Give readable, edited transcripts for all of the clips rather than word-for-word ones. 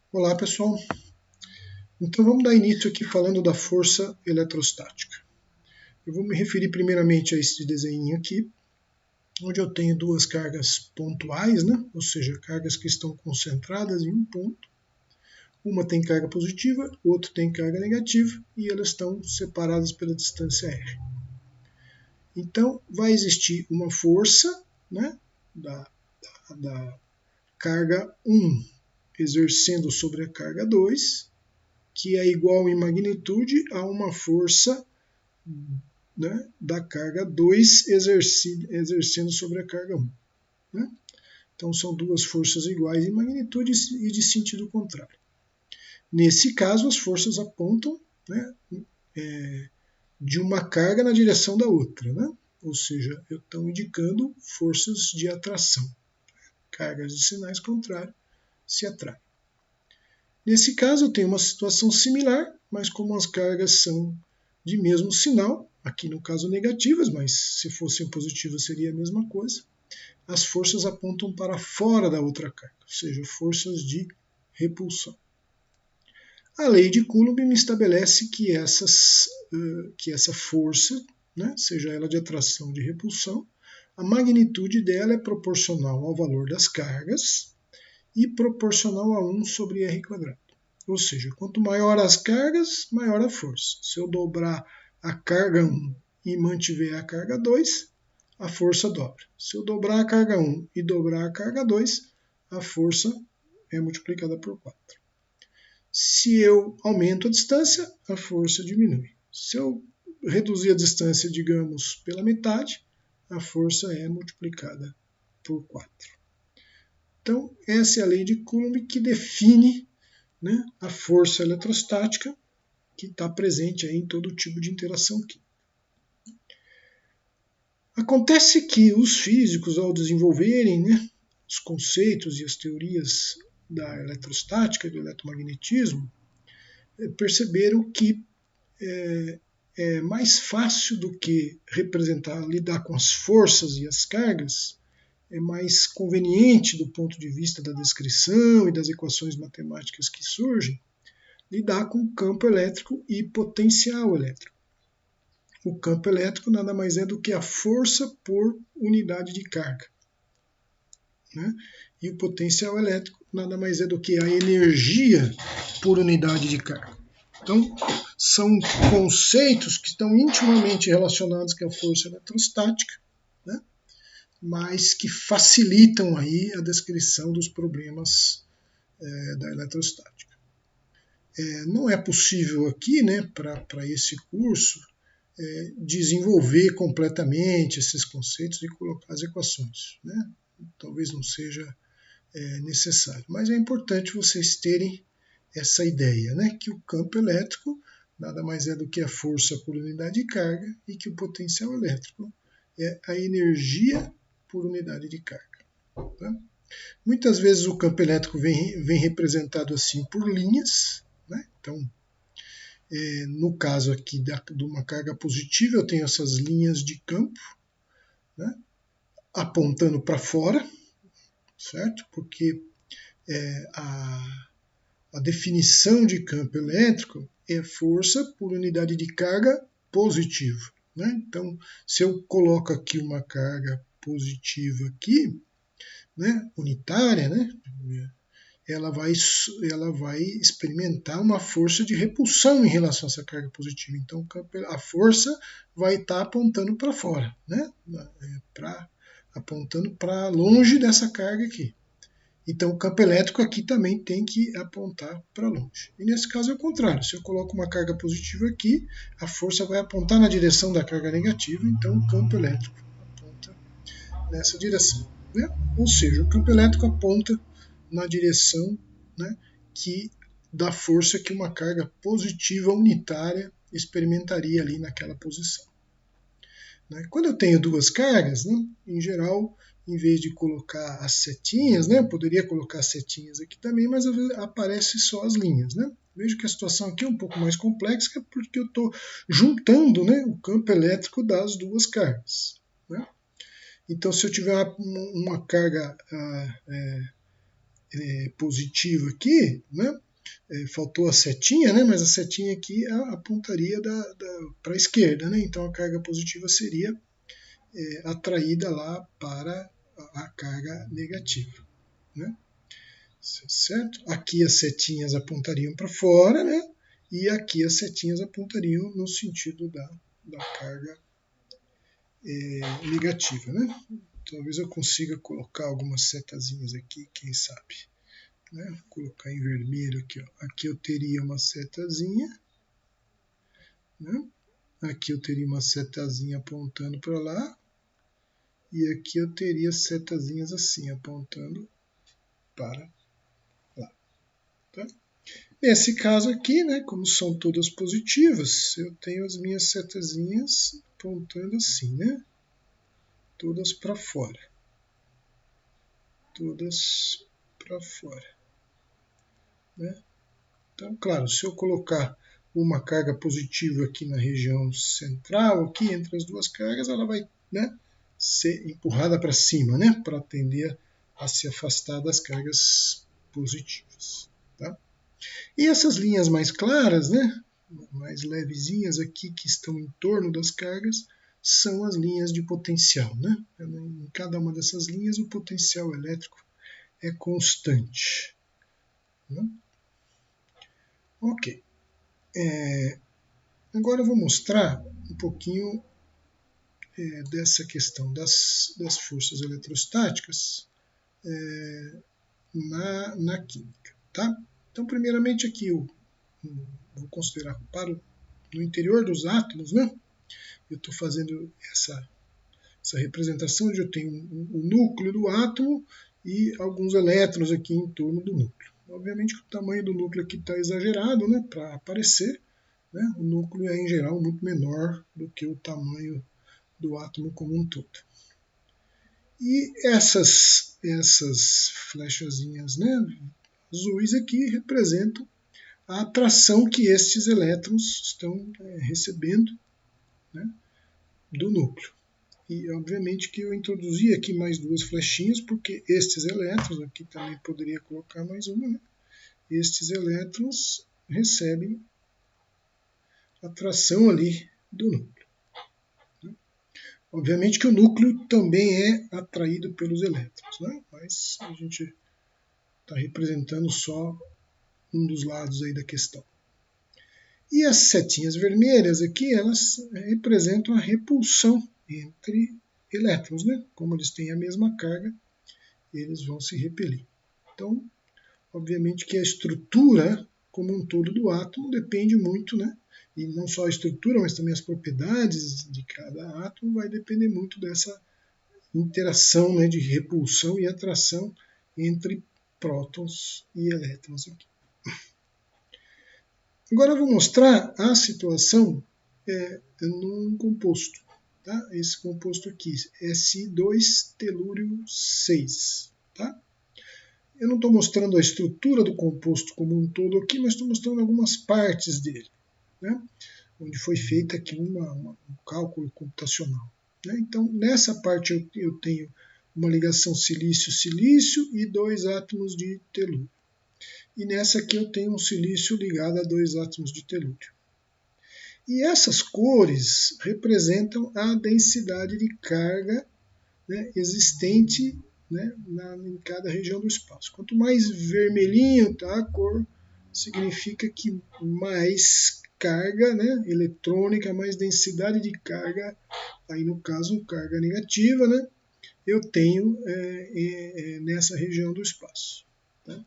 Olá, pessoal. Então vamos dar início aqui falando da força eletrostática. Eu vou me referir primeiramente a esse desenho aqui, onde eu tenho duas cargas pontuais, né? Ou seja, cargas que estão concentradas em um ponto. Uma tem carga positiva, outra tem carga negativa, e elas estão separadas pela distância r. Então vai existir uma força, né, da carga 1 exercendo sobre a carga 2, que é igual em magnitude a uma força, né, da carga 2 exercendo sobre a carga 1. Né? Então são duas forças iguais em magnitude e de sentido contrário. Nesse caso, as forças apontam, né, de uma carga na direção da outra. Né? Ou seja, estão indicando forças de atração. Cargas de sinais contrários se atraem. Nesse caso, eu tenho uma situação similar, mas como as cargas são de mesmo sinal, aqui no caso negativas, mas se fossem positivas seria a mesma coisa, as forças apontam para fora da outra carga, ou seja, forças de repulsão. A lei de Coulomb me estabelece que essa força, né, seja ela de atração ou de repulsão, a magnitude dela é proporcional ao valor das cargas e proporcional a 1 sobre r². Ou seja, quanto maior as cargas, maior a força. Se eu dobrar a carga 1 e mantiver a carga 2, a força dobra. Se eu dobrar a carga 1 e dobrar a carga 2, a força é multiplicada por 4. Se eu aumento a distância, a força diminui. Se eu reduzir a distância, digamos, pela metade, a força é multiplicada por 4. Então, essa é a lei de Coulomb que define, né, a força eletrostática que está presente aí em todo tipo de interação química. Acontece que os físicos, ao desenvolverem, né, os conceitos e as teorias da eletrostática e do eletromagnetismo, perceberam que é mais fácil do que lidar com as forças e as cargas, é mais conveniente do ponto de vista da descrição e das equações matemáticas que surgem, lidar com campo elétrico e potencial elétrico. O campo elétrico nada mais é do que a força por unidade de carga. Né? E o potencial elétrico nada mais é do que a energia por unidade de carga. Então, são conceitos que estão intimamente relacionados com a força eletrostática, né? Mas que facilitam aí a descrição dos problemas da eletrostática. Não é possível aqui, né, para esse curso, desenvolver completamente esses conceitos e colocar as equações. Né? Talvez não seja necessário, mas é importante vocês terem essa ideia, né, que o campo elétrico nada mais é do que a força por unidade de carga e que o potencial elétrico é a energia por unidade de carga. Tá? Muitas vezes o campo elétrico vem representado assim por linhas, né? Então, no caso aqui de uma carga positiva, eu tenho essas linhas de campo, né, apontando para fora, certo? Porque a definição de campo elétrico é força por unidade de carga positiva. Né? Então, se eu coloco aqui uma carga positiva aqui, né, unitária, né, ela vai experimentar uma força de repulsão em relação a essa carga positiva. Então, a força vai estar apontando para fora, né, apontando para longe dessa carga aqui. Então, o campo elétrico aqui também tem que apontar para longe. E nesse caso é o contrário. Se eu coloco uma carga positiva aqui, a força vai apontar na direção da carga negativa, então o campo elétrico aponta nessa direção. Né? Ou seja, o campo elétrico aponta na direção, né, da força que uma carga positiva unitária experimentaria ali naquela posição. Né? Quando eu tenho duas cargas, né, em geral, em vez de colocar as setinhas, né, eu poderia colocar as setinhas aqui também, mas aparece só as linhas. Né? Vejo que a situação aqui é um pouco mais complexa porque eu estou juntando, né, o campo elétrico das duas cargas. Né? Então, se eu tiver uma carga positiva aqui, né? Faltou a setinha, né? Mas a setinha aqui apontaria para a esquerda, né? Então a carga positiva seria atraída lá para a carga negativa, né? Certo? Aqui as setinhas apontariam para fora, né? E aqui as setinhas apontariam no sentido da carga negativa, né? Talvez eu consiga colocar algumas setazinhas aqui, quem sabe. Né? Vou colocar em vermelho aqui. Ó. Aqui eu teria uma setazinha. Né? Aqui eu teria uma setazinha apontando para lá. E aqui eu teria setazinhas assim, apontando para lá. Tá? Nesse caso aqui, né, como são todas positivas, eu tenho as minhas setazinhas apontando assim, né? Todas para fora. Todas para fora. Né? Então, claro, se eu colocar uma carga positiva aqui na região central, aqui entre as duas cargas, ela vai, né, ser empurrada para cima, né, para tender a se afastar das cargas positivas. Tá? E essas linhas mais claras, né, mais levezinhas aqui que estão em torno das cargas, são as linhas de potencial. Né? Em cada uma dessas linhas, o potencial elétrico é constante. Né? Ok. Agora eu vou mostrar um pouquinho dessa questão das forças eletrostáticas na química. Tá? Então, primeiramente aqui eu vou considerar no interior dos átomos, né? Eu estou fazendo essa representação onde eu tenho o núcleo do átomo e alguns elétrons aqui em torno do núcleo. Obviamente que o tamanho do núcleo aqui está exagerado, né, para aparecer. Né? O núcleo é, em geral, muito menor do que o tamanho do átomo como um todo. E essas flechazinhas, né, azuis aqui representam a atração que estes elétrons estão recebendo, né, do núcleo. E obviamente que eu introduzi aqui mais duas flechinhas, porque estes elétrons, aqui também poderia colocar mais uma, né, estes elétrons recebem atração ali do núcleo. Obviamente que o núcleo também é atraído pelos elétrons, né? Mas a gente está representando só um dos lados aí da questão. E as setinhas vermelhas aqui, elas representam a repulsão entre elétrons, né? Como eles têm a mesma carga, eles vão se repelir. Então, obviamente que a estrutura como um todo do átomo depende muito, né? E não só a estrutura, mas também as propriedades de cada átomo vai depender muito dessa interação, né, de repulsão e atração entre prótons e elétrons aqui. Agora eu vou mostrar a situação num composto. Tá? Esse composto aqui, Si2-telúrio 6. Tá? Eu não estou mostrando a estrutura do composto como um todo aqui, mas estou mostrando algumas partes dele, né? Onde foi feito aqui um cálculo computacional. Né? Então, nessa parte eu tenho uma ligação silício-silício e dois átomos de telúrio. E nessa aqui eu tenho um silício ligado a dois átomos de telúrio. E essas cores representam a densidade de carga, né, existente, né, em cada região do espaço. Quanto mais vermelhinho tá a cor, significa que mais carga, né, eletrônica, mais densidade de carga, aí no caso carga negativa, né, eu tenho nessa região do espaço. Tá?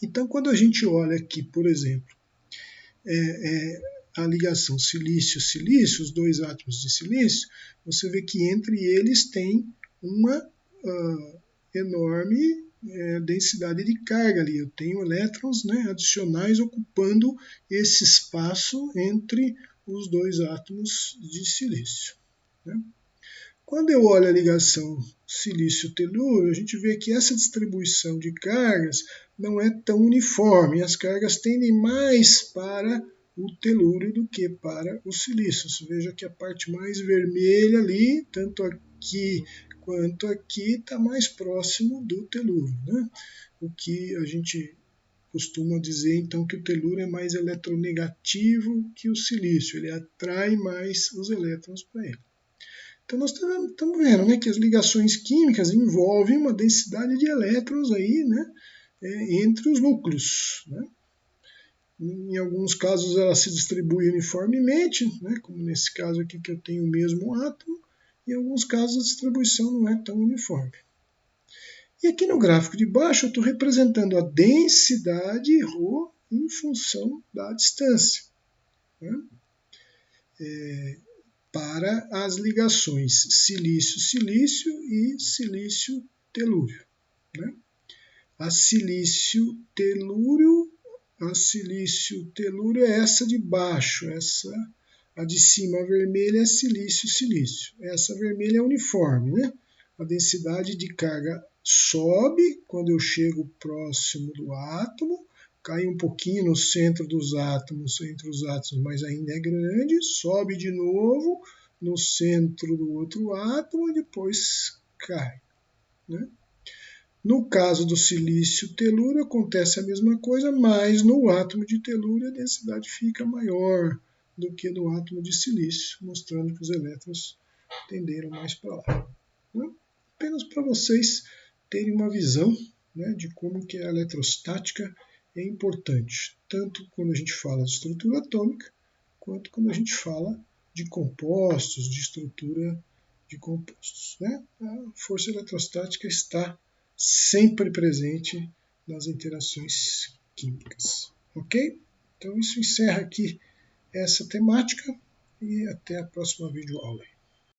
Então, quando a gente olha aqui, por exemplo, a ligação silício-silício, os dois átomos de silício, você vê que entre eles tem uma enorme densidade de carga ali. Eu tenho elétrons, né, adicionais ocupando esse espaço entre os dois átomos de silício. Né? Quando eu olho a ligação silício-telúrio, a gente vê que essa distribuição de cargas não é tão uniforme. As cargas tendem mais para o telúrio do que para o silício. Você veja que a parte mais vermelha ali, tanto aqui quanto aqui, está mais próximo do telúrio. Né? o que a gente costuma dizer então que o telúrio é mais eletronegativo que o silício, ele atrai mais os elétrons para ele. Então nós estamos vendo, né, que as ligações químicas envolvem uma densidade de elétrons aí, né, entre os núcleos, né? Em alguns casos ela se distribui uniformemente, né, como nesse caso aqui que eu tenho o mesmo átomo, em alguns casos a distribuição não é tão uniforme. E aqui no gráfico de baixo eu estou representando a densidade ρ em função da distância, né, para as ligações silício-silício e silício-telúrio, né. A silício-telúrio é essa de baixo, a de cima, a vermelha, é silício-silício. Essa vermelha é uniforme, né? A densidade de carga sobe quando eu chego próximo do átomo, cai um pouquinho no centro dos átomos, entre os átomos, mas ainda é grande, sobe de novo no centro do outro átomo e depois cai, né? No caso do silício-telúrio acontece a mesma coisa, mas no átomo de telúrio a densidade fica maior do que no átomo de silício, mostrando que os elétrons tenderam mais para lá. Né? Apenas para vocês terem uma visão, né, de como que a eletrostática é importante, tanto quando a gente fala de estrutura atômica, quanto quando a gente fala de compostos, de estrutura de compostos. Né? A força eletrostática está sempre presente nas interações químicas. Ok? Então isso encerra aqui essa temática e até a próxima videoaula.